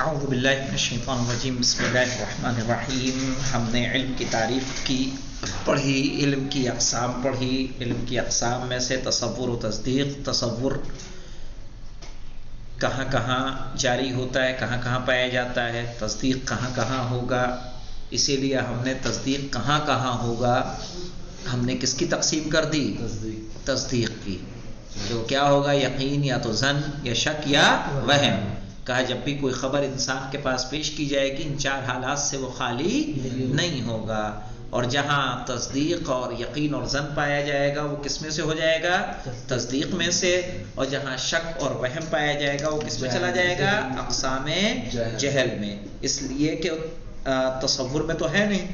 اعوذ باللہ من الشیطان الرجیم بسم اللہ الرحمن الرحیم. ہم نے علم کی تعریف کی پڑھی، علم کی اقسام پڑھی. علم کی اقسام میں سے تصور و تصدیق. تصور کہاں کہاں جاری ہوتا ہے، کہاں کہاں پایا جاتا ہے، تصدیق کہاں کہاں ہوگا. اسی لیے ہم نے تصدیق کہاں کہاں ہوگا ہم نے کس کی تقسیم کر دی؟ تصدیق کی. جو کیا ہوگا؟ یقین یا تو ظن یا شک یا وہم. کہا جب بھی کوئی خبر انسان کے پاس پیش کی جائے گی ان چار حالات سے وہ خالی نہیں ہوگا. اور جہاں تصدیق اور یقین اور ظن پایا جائے گا وہ کس میں سے ہو جائے گا؟ تصدیق میں سے. اور جہاں شک اور وہم پایا جائے گا وہ کس میں چلا جائے گا؟ اقسام جہل میں. اس لیے کہ تصور میں تو ہے نہیں،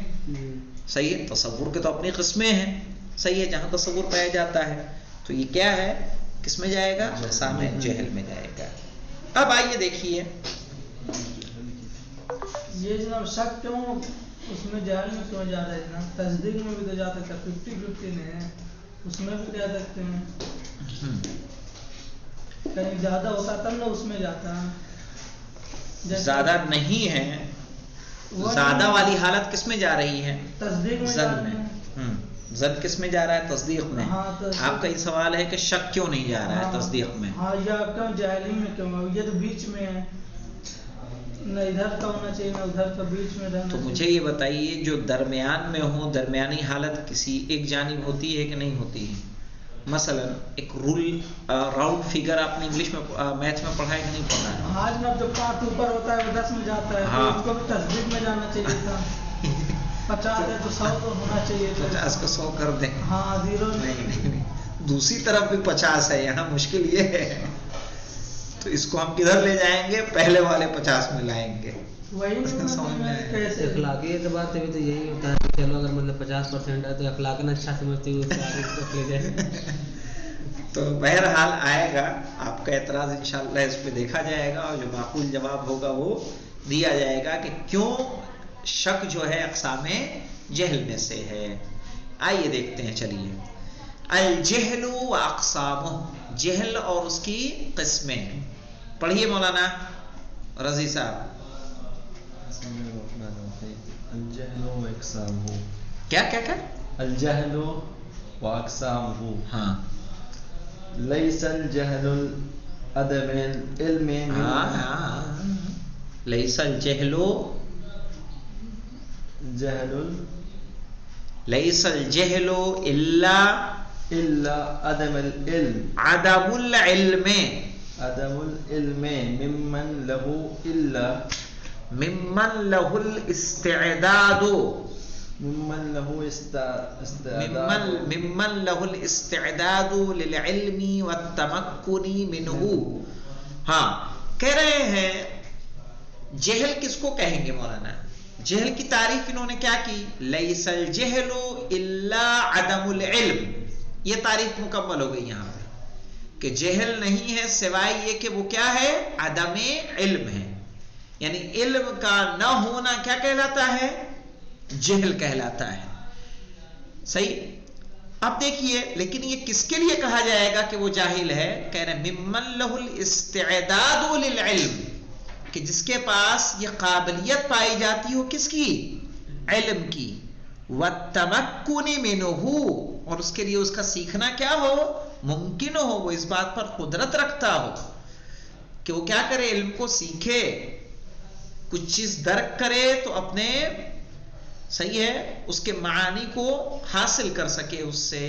صحیح ہے، تصور کے تو اپنی قسمیں ہیں، صحیح ہے. جہاں تصور پایا جاتا ہے تو یہ کیا ہے؟ کس میں جائے گا؟ اقسام جہل میں جائے گا. اب آئیے دیکھیے یہ جناب شک کیوں اس میں جہل میں کیوں جا رہا ہے جناب؟ تصدیق میں بھی تو جا سکتا ہے، 50-50 ہے، اس میں بھی جا سکتے ہیں. کہیں زیادہ ہوتا تب نہ اس میں جاتا. زیادہ نہیں ہے، زیادہ والی حالت کس میں جا رہی ہے؟ تصدیق میں. ظن میں. ظن کس میں جا رہا ہے؟ تصدیق میں. آپ کا یہ سوال ہے کہ شک کیوں نہیں جا رہا ہے تصدیق میں؟ ہاں، یا کیوں جاہلی میں کیوں؟ یہ تو بیچ میں ہے، نہ ادھر کا ہونا چاہیے نہ ادھر کا، بیچ میں رہنا. تو مجھے یہ بتائیے جو درمیان میں ہو، درمیانی حالت کسی ایک جانب ہوتی ہے کہ نہیں ہوتی ہے؟ مثلا ایک رول راؤنڈ فگر آپ نے انگلش میں میتھ میں پڑھا ہے کہ نہیں پڑھا ہے؟ ہاں جناب، جو 5 اوپر ہوتا ہے وہ 10 میں جاتا ہے. ہاں، اس کو بھی تصدیق میں جانا چاہیے تھا. 50 ہے تو 100 تو ہونا چاہیے تھا. 50 کو 100 کر دیں. ہاں، 0 نہیں، دوسری طرف بھی 50 ہے. یہاں مشکل یہ ہے تو اس کو ہم کدھر لے جائیں گے؟ پہلے والے 50 میں لائیں گے. وہی سمجھ میں کیسے اخلاقی اعتبار سے بھی تو یہی ہوتا ہے کہ چلو اگر مطلب 50% ہے تو اخلاقاً اچھا سمجھتے ہوئے اس سے آگے تک لے جائیں. تو بہرحال آئے گا آپ کا اعتراض، انشاءاللہ اس پہ دیکھا جائے گا اور جو معقول جواب ہوگا وہ دیا جائے گا کہ کیوں شک جو ہے اقسام جہل میں سے ہے. آئیے دیکھتے ہیں. چلیے، الجہل و اقسامہ، جہل اور اس کی قسمیں. پڑھیے مولانا رضی صاحب. الجہل و اقسامہ. کیا الجہل و اقسامہ. ہاں، لیس الجہل عدم العلم. لیس الجہل لیس الجہل الا عدم العلم. عدم العلم. عدم العلم ممن له الا ممن له الاستعداد. ممن له استعداد. ممن له الاستعداد للعلم والتمكن منه. ہاں، کہہ رہے ہیں جہل کس کو کہیں گے مولانا؟ جہل کی تعریف انہوں نے کیا کی؟ لیس الجہل الا عدم العلم. یہ تعریف مکمل ہو گئی یہاں پہ کہ جہل نہیں ہے سوائے یہ کہ وہ کیا ہے؟ عدم علم ہے. یعنی علم کا نہ ہونا کیا کہلاتا ہے؟ جہل کہلاتا ہے. صحیح. اب دیکھیے لیکن یہ کس کے لیے کہا جائے گا کہ وہ جاہل ہے؟ کہہ رہے ہیں ممن لہ الاستعداد للعلم، کہ جس کے پاس یہ قابلیت پائی جاتی ہو کس کی؟ علم کی. والتمکن منہ، اور اس کے لیے اس کا سیکھنا کیا ہو؟ ممکن ہو. وہ اس بات پر قدرت رکھتا ہو کہ وہ کیا کرے؟ علم کو سیکھے، کچھ چیز درک کرے تو اپنے صحیح ہے اس کے معانی کو حاصل کر سکے اس سے.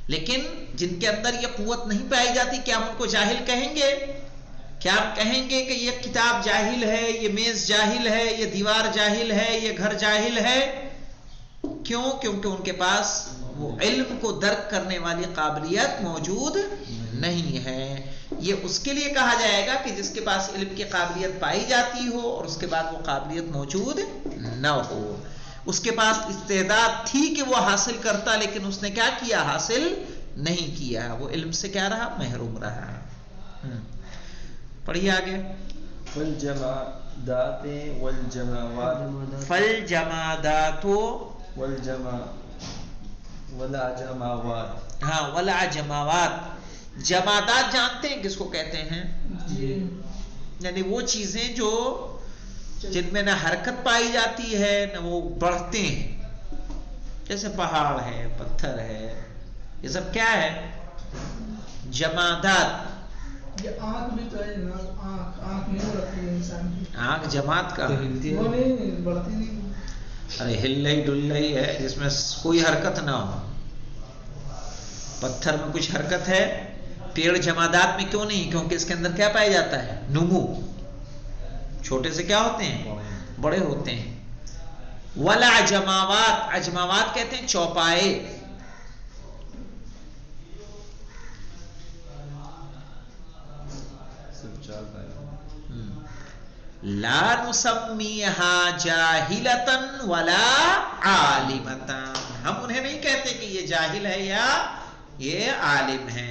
لیکن جن کے اندر یہ قوت نہیں پائی جاتی کیا ہم ان کو جاہل کہیں گے؟ کیا ہم کہیں گے کہ یہ کتاب جاہل ہے، یہ میز جاہل ہے، یہ دیوار جاہل ہے، یہ گھر جاہل ہے؟ کیوں؟ کیونکہ ان کے پاس وہ علم کو درک کرنے والی قابلیت موجود نہیں ہے. یہ اس کے لیے کہا جائے گا کہ جس کے پاس علم کی قابلیت پائی جاتی ہو اور اس کے بعد وہ قابلیت موجود نہ ہو. اس کے پاس استعداد تھی کہ وہ حاصل کرتا لیکن اس نے کیا کیا؟ حاصل نہیں کیا. وہ علم سے کیا رہا؟ محروم رہا. پڑھیے آگے. فالجمادات والجماوات. فالجمادات والجماوات. ہاں، والجماوات. جمادات جانتے ہیں کس کو کہتے ہیں؟ جی. یعنی وہ چیزیں جو جن میں نہ حرکت پائی جاتی ہے نہ وہ بڑھتے ہیں، جیسے پہاڑ ہے، پتھر ہے، یہ سب کیا ہے؟ جمادات۔ یہ آنکھ بھی تو ہے نا، آنکھ نہیں بڑھتی ہے انسان کی، آنکھ جماد کا وہ نہیں بڑھتی نہیں، ارے ہل ڈل رہی ہے جس میں کوئی حرکت نہ ہو۔ پتھر میں کچھ حرکت ہے، پیڑ جمادات میں کیوں نہیں؟ کیونکہ اس کے اندر کیا پایا جاتا ہے؟ نمو۔ چھوٹے سے کیا ہوتے ہیں؟ بڑے ہوتے ہیں۔ ولا اجماوات، اجماوات کہتے ہیں چوپائے۔ لا نسمیہا جاہلتن ولا عالمتن، ہم انہیں نہیں کہتے کہ یہ جاہل ہے یا یہ عالم ہے۔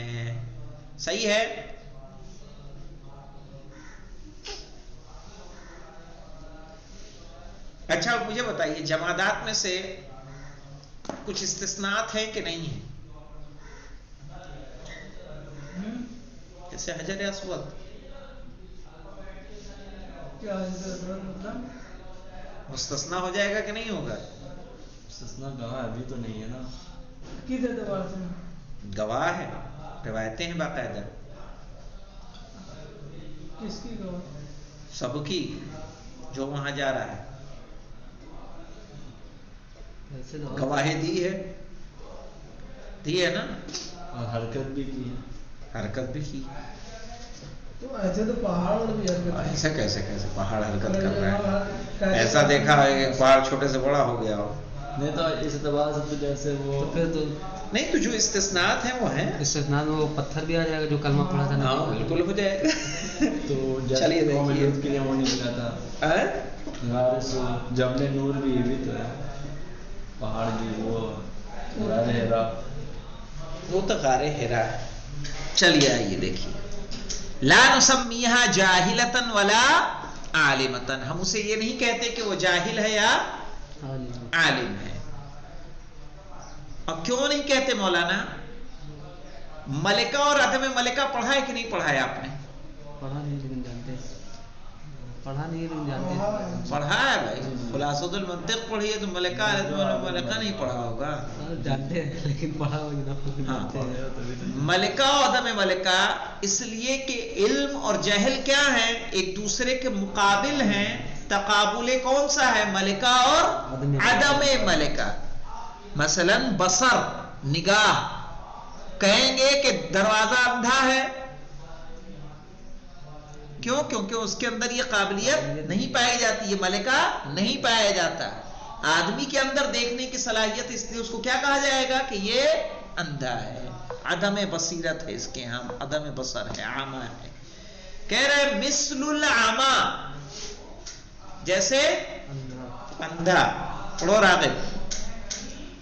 صحیح ہے؟ اچھا مجھے بتائیے جمادات میں سے کچھ استثناءات ہیں کہ نہیں ہیں؟ جیسے حجر اسود، کیا مطلب مستثنا ہو جائے گا کہ نہیں ہوگا؟ مستثنا کہاں ابھی تو نہیں ہے نا، کس اعتبار سے؟ گواہ ہے، روایتیں ہیں باقاعدہ، کس کی گواہ؟ سب کی، جو وہاں جا رہا ہے گواہی دی ہے نا، اور حرکت بھی کی ہے، حرکت بھی کی۔ تو ایسے تو پہاڑ اور بھی حرکت، ایسا کیسے پہاڑ حرکت کر رہا ہے؟ ایسا دیکھا ہے کہ پہاڑ چھوٹے سے بڑا ہو گیا ہو؟ نہیں تو اس اعتبار سے تو جیسے وہ پھر تو نہیں، تو جو استثناءات ہیں وہ ہیں، استثناء میں وہ پتھر بھی آ جائے گا جو کلمہ پڑھا تھا نا۔ ہاں بالکل ہو جائے گا۔ تو چلیے جیسے قوم دیکھیے، لوط کے لیے وہ نہیں ملا تھا غار سور، جبل نور بھی یہ بھی تو ہے، پہاڑ بھی، وہ غار حرا، وہ تو غار حرا ہے۔ چلیے آئیے دیکھیے، لا نسمیہا جاہلتن ولا عالمتن، ہم اسے یہ نہیں کہتے کہ وہ جاہل ہے یا عالم ہے۔ اور کیوں نہیں کہتے مولانا؟ ملکہ اور عدم ملکہ پڑھا ہے کہ نہیں پڑھا ہے آپ نے؟ پڑھا نہیں لیکن جانتے، پڑھا نہیں لیکن جانتے، پڑھا ہے بھائی، خلاصۃ المنطق پڑھی ہے تو ملکہ نہیں پڑھا ہوگا، جانتے ہیں لیکن پڑھا ہوگا۔ ملکہ اور عدم ملکہ اس لیے کہ علم اور جہل کیا ہیں؟ ایک دوسرے کے مقابل ہیں، تقابل کون سا ہے؟ ملکہ اور عدم ملکہ۔ مثلا بصر، نگاہ، کہیں گے کہ دروازہ اندھا ہے، کیوں؟ کیونکہ اس کے اندر یہ قابلیت نہیں پائی جاتی، یہ ملکہ نہیں پایا جاتا۔ آدمی کے اندر دیکھنے کی صلاحیت، اس لیے اس کو کیا کہا جائے گا کہ یہ اندھا ہے، عدم بصیرت ہے، اس کے ہاں عدم بصر ہے، عامہ ہے۔ کہہ رہے مثل العامہ، جیسے اندھا۔ پڑھو راغب۔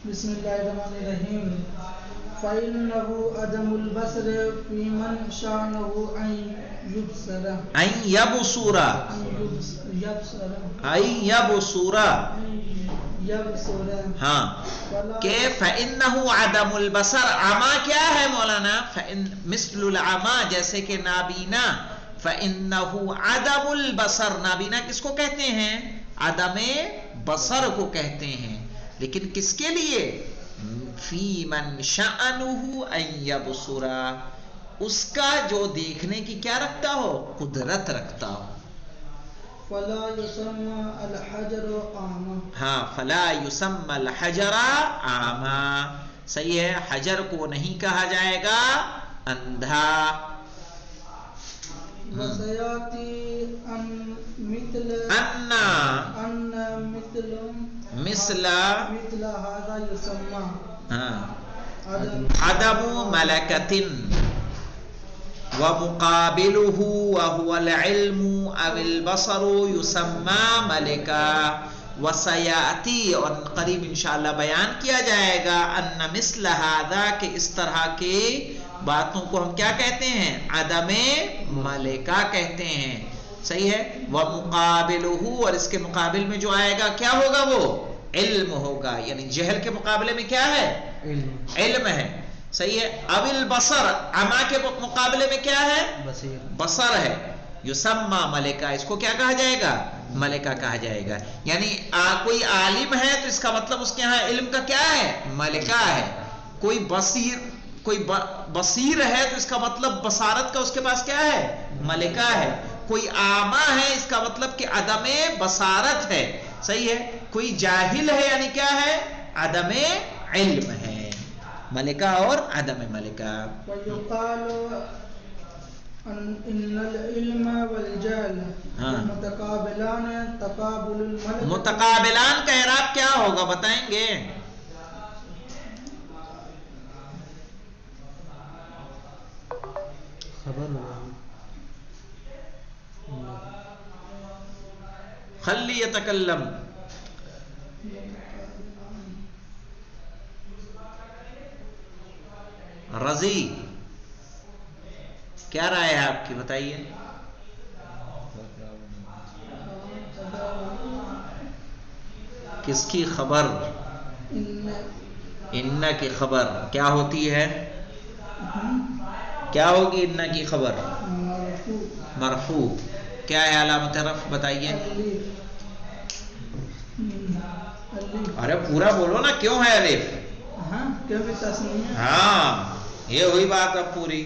بسم اللہ الرحمن الرحیم۔ فَإِنَّهُ عَدَمُ الْبَصَرِ فِي مَنْ شَأْنَهُ أَنْ يُبْصِرَ این یبصر، این یبصر، ہاں کہ فَإِنَّهُ عَدَمُ الْبَصَرِ، عما کیا ہے مولانا؟ مثل العما، جیسے کہ نابینا، فَإِنَّهُ عَدَمُ الْبَصَرِ، نابینا کس کو کہتے ہیں؟ عدم بصر کو کہتے ہیں، لیکن کس کے لیے؟ فی من شأنہ ان یبصر، اس کا جو دیکھنے کی کیا رکھتا ہو؟ قدرت رکھتا ہو۔ فلا یسمى الحجر اعمى، ہاں فلا یسمى الحجر اعمى، صحیح ہے، حجر کو نہیں کہا جائے گا اندھا۔ وسیاتی ان مثل مثل هذا يسمى عدم ملکۃ ومقابلہ وهو العلم او البصر يسمى ملکا۔ وسیاتی، اور قریب انشاءاللہ بیان کیا جائے گا، ان مثل هذا، کہ اس طرح کے باتوں کو ہم کیا کہتے ہیں؟ عدم ملکہ کہتے ہیں، صحیح ہے۔ ومقابلہ، اور اس کے مقابل میں جو آئے گا کیا ہوگا؟ وہ علم ہوگا، یعنی جہل کے مقابلے میں کیا ہے؟ علم ہے، صحیح ہے۔ اب البصر، عما کے مقابلے میں کیا ہے؟ بصر ہے، یسمى ملکہ، اس کو کیا کہا جائے گا؟ ملکہ کہا جائے گا. یعنی کوئی عالم ہے تو اس کا مطلب اس کے ہاں علم کا کیا ہے؟ ملکہ ہے. کوئی بصیر ہے تو اس کا مطلب بصارت کا اس کے پاس کیا ہے؟ ملکہ ہے. کوئی اعمیٰ ہے اس کا مطلب کہ عدم بصارت ہے. صحیح ہے. کوئی جاہل ہے یعنی کیا ہے؟ عدم علم ہے. ملکہ اور عدم ملکہ. ان العلم والجهل متقابلان تقابل الملك. متقابلان کا اعراب کیا ہوگا بتائیں گے؟ خبر خلی یتکلم. رضی کیا رائے ہے آپ کی؟ بتائیے. کس کی خبر؟ ان کی خبر کیا ہوتی ہے؟ کیا ہوگی ان کی خبر؟ مرفوع. کیا ہے علامت رفع بتائیے؟ ارے پورا بولو نا، کیوں ہے الف؟ ہاں یہ ہوئی بات اب پوری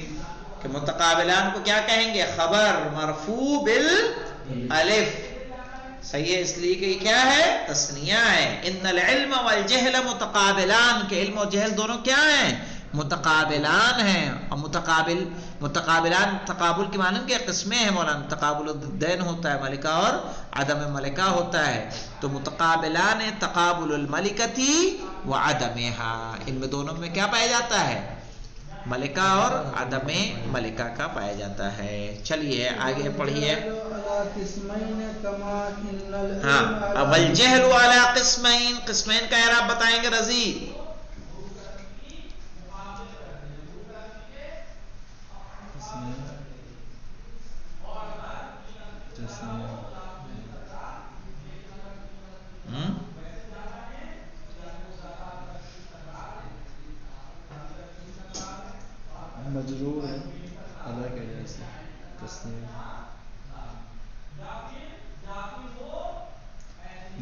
کہ متقابلان کو کیا کہیں گے؟ خبر مرفوع بالالف. صحیح ہے، اس لیے کہ کیا ہے؟ تثنیہ ہے. ان العلم والجہل متقابلان، کہ علم و جہل دونوں کیا ہیں؟ متقابلان ہیں. اور متقابلان تقابل کی معنی کیا قسمیں ہیں مولانا؟ تقابل الدین ہوتا ہے، ملکہ اور عدم ملکہ ہوتا ہے. تو متقابلان تقابل الملکتی و عدمہا، ان میں دونوں میں کیا پایا جاتا ہے؟ ملکہ اور عدم ملکہ کا پایا جاتا ہے. چلیے آگے پڑھیے. ہاں اب الجہل علی قسمین، قسمین کا اعراب بتائیں گے رضی. مجرور ہے ادا کے جیسے تسنیہ.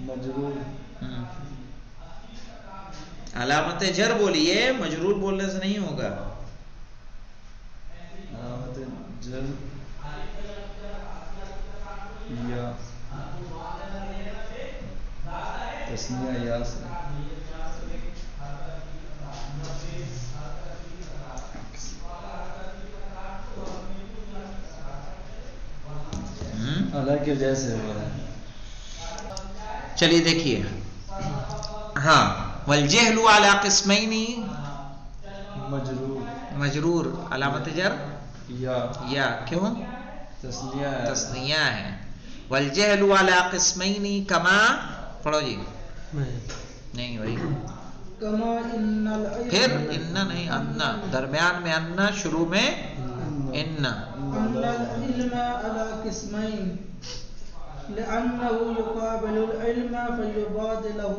مجرور علامت جر بولیے، مجرور بولنے سے نہیں ہوگا. علامت جر یا تسنیہ یا سے. الگ کے جیسے ہو رہا ہے. چلیے دیکھیے. ہاں والجہل علی قسمین، مجرور علامت جر یا کیوں؟ تثنیہ ہے. والجہل علی قسمین کما، پڑھو جی. نہیں وہی پھر ان نہیں، ان درمیان میں ان، شروع میں ان. العلم على قسمين لأنه يقابل العلم فيبادله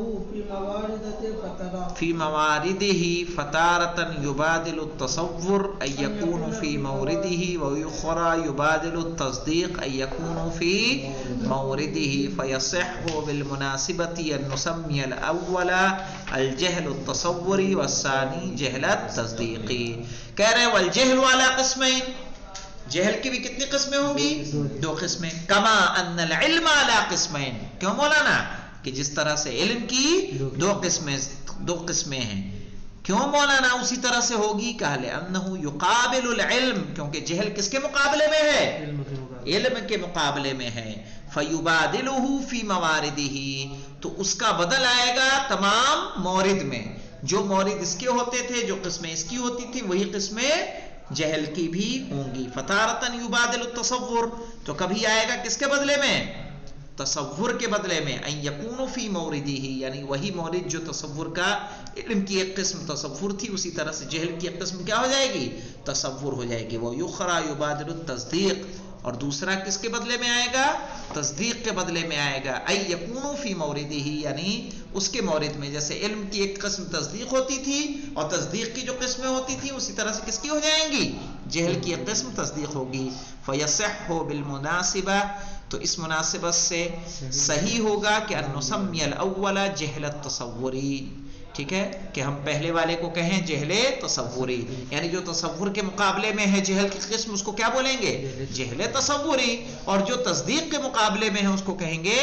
في موارده فتارة يبادل التصور أن يكون في مورده، ويخرى يبادل التصديق أن يكون في مورده. فيصح بالمناسبة أن نسمي الأول الجهل التصوري والثاني جهل التصديقي. کہہ رہے والجهل على قسمين، جہل کی بھی کتنی قسمیں ہوں گی؟ 2 قسمیں. کما ان العلم علی قسمین، کیوں مولانا؟ کہ جس طرح سے علم کی 2 قسمیں ہیں. کیوں مولانا اسی طرح سے ہوگی؟ کہ لأنه يقابل العلم، کیونکہ جہل کس کے مقابلے میں ہے؟ علم کے مقابلے میں ہے. فیبادلہ فی مواردہ، تو اس کا بدل آئے گا تمام مورد میں. جو مورد اس کے ہوتے تھے، جو قسمیں اس کی ہوتی تھی، وہی قسمیں جہل کی بھی ہوں گی. فتارتن یبادل التصور، تو کبھی آئے گا کس کے بدلے میں؟ تصور کے بدلے میں. ان یکون فی موردہ، یعنی وہی مورد جو تصور کا، علم کی ایک قسم تصور تھی، اسی طرح سے جہل کی ایک قسم کیا ہو جائے گی؟ تصور ہو جائے گی. وہ یخرا یبادل التصدیق، اور دوسرا کس کے بدلے میں آئے گا؟ تصدیق کے بدلے میں آئے گا. ان یکون فی موردہ، یعنی اس کے مورد میں، جیسے علم کی ایک قسم تصدیق ہوتی تھی اور تصدیق کی جو قسمیں ہوتی تھی اسی طرح سے کس کی ہو جائیں گی؟ جہل کی ایک قسم تصدیق ہوگی. فَيَصِحُّ بِالْمُنَاسِبَةِ تو اس مناسبت سے صحیح ہوگا کہ ان نسمی الاول جہل التصوری، ٹھیک ہے، کہ ہم پہلے والے کو کہیں جہل تصوری، یعنی جو تصور کے مقابلے میں ہے جہل کی قسم اس کو کیا بولیں گے؟ جہل تصوری، اور جو تصدیق کے مقابلے میں ہے اس کو کہیں گے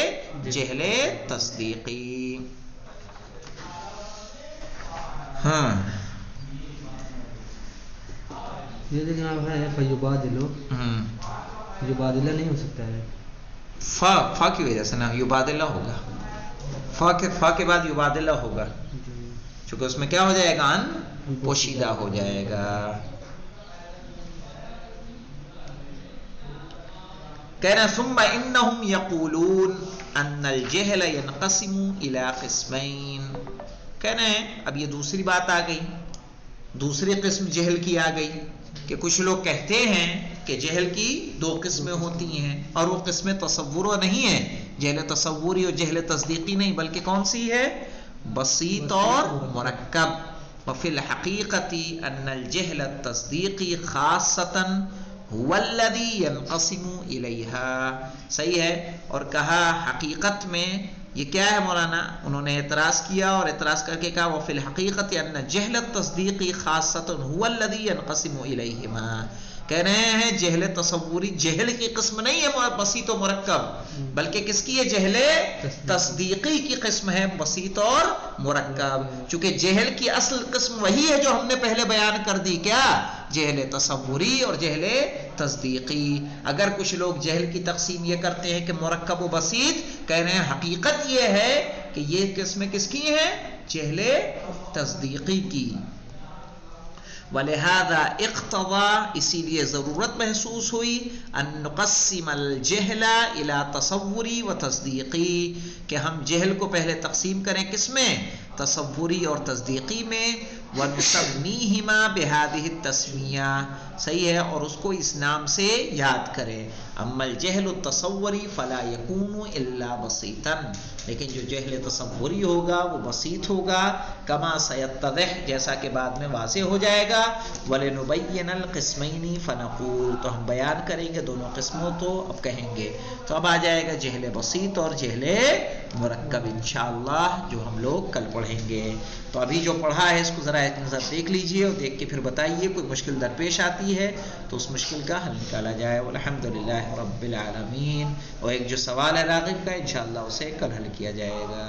جہل تصدیقی. ہاں یہ لیکن آپ ہے فیبادلو، یبادلہ نہیں ہو سکتا ہے. فا کی وجہ سے نا یبادلہ ہوگا، فا کے بعد یبادلہ ہوگا، چونکہ اس میں کیا ہو جائے گا؟ ان پوشیدہ ہو جائے گا. کہنا ثم انہم یقولون ان الجہل ينقسم الى قسمین. کہنا ہے اب یہ دوسری بات آ گئی، دوسری قسم جہل کی آ گئی کہ کچھ لوگ کہتے ہیں کہ جہل کی دو قسمیں ہوتی ہیں، اور وہ قسمیں تصور نہیں ہیں، جہل تصوری اور جہل تصدیقی نہیں، بلکہ کون سی ہے؟ بسیط اور مرکب. وفی الحقیقت ان الجہل التصدیقی خاصتا هو الذی ینقسم الیہا. صحیح ہے. اور کہا حقیقت میں یہ کیا ہے مولانا؟ انہوں نے اعتراض کیا اور اعتراض کر کے کہا وفی الحقیقت ان جہل التصدیقی خاصتا هو الذی ینقسم الیہما. کہہ رہے ہیں جہل تصوری جہل کی قسم نہیں ہے بسیط و مرکب، بلکہ کس کی ہے؟ جہل تصدیقی کی قسم ہے بسیط اور مرکب. چونکہ جہل کی اصل قسم وہی ہے جو ہم نے پہلے بیان کر دی، کیا؟ جہل تصوری اور جہل تصدیقی. اگر کچھ لوگ جہل کی تقسیم یہ کرتے ہیں کہ مرکب و بسیط، کہہ رہے ہیں حقیقت یہ ہے کہ یہ قسمیں کس کی ہیں؟ جہل تصدیقی کی. ولہذا اقتضى اسی لیے ضرورت محسوس ہوئی ان نقسم الجہل الى تصوری و تصدیقی کہ ہم جہل کو پہلے تقسیم کریں کس میں؟ تصوری اور تصدیقی میں. ونسمیہما بہذہ التسمیہ. صحیح ہے. اور اس کو اس نام سے یاد کریں. اما الجہل التصوری فلا یکون الا بسیطا. لیکن جو جہل تصوری ہوگا وہ بسیط ہوگا. کما سیتضح جیسا کہ بعد میں واضح ہو جائے گا. ولنبین القسمین فنقول تو ہم بیان کریں گے دونوں قسموں تو اب کہیں گے. تو اب آ جائے گا جہل بسیط اور جہل مرکب انشاءاللہ جو ہم لوگ کل پڑھیں گے. تو ابھی جو پڑھا ہے اس کو ذرا ایک نظر دیکھ لیجئے اور دیکھ کے پھر بتائیے کوئی مشکل درپیش آتی ہے تو اس مشکل کا حل نکالا جائے. والحمدللہ رب العالمین. اور ایک جو سوال ہے راغب کا انشاءاللہ اسے کل حل کیا جائے گا.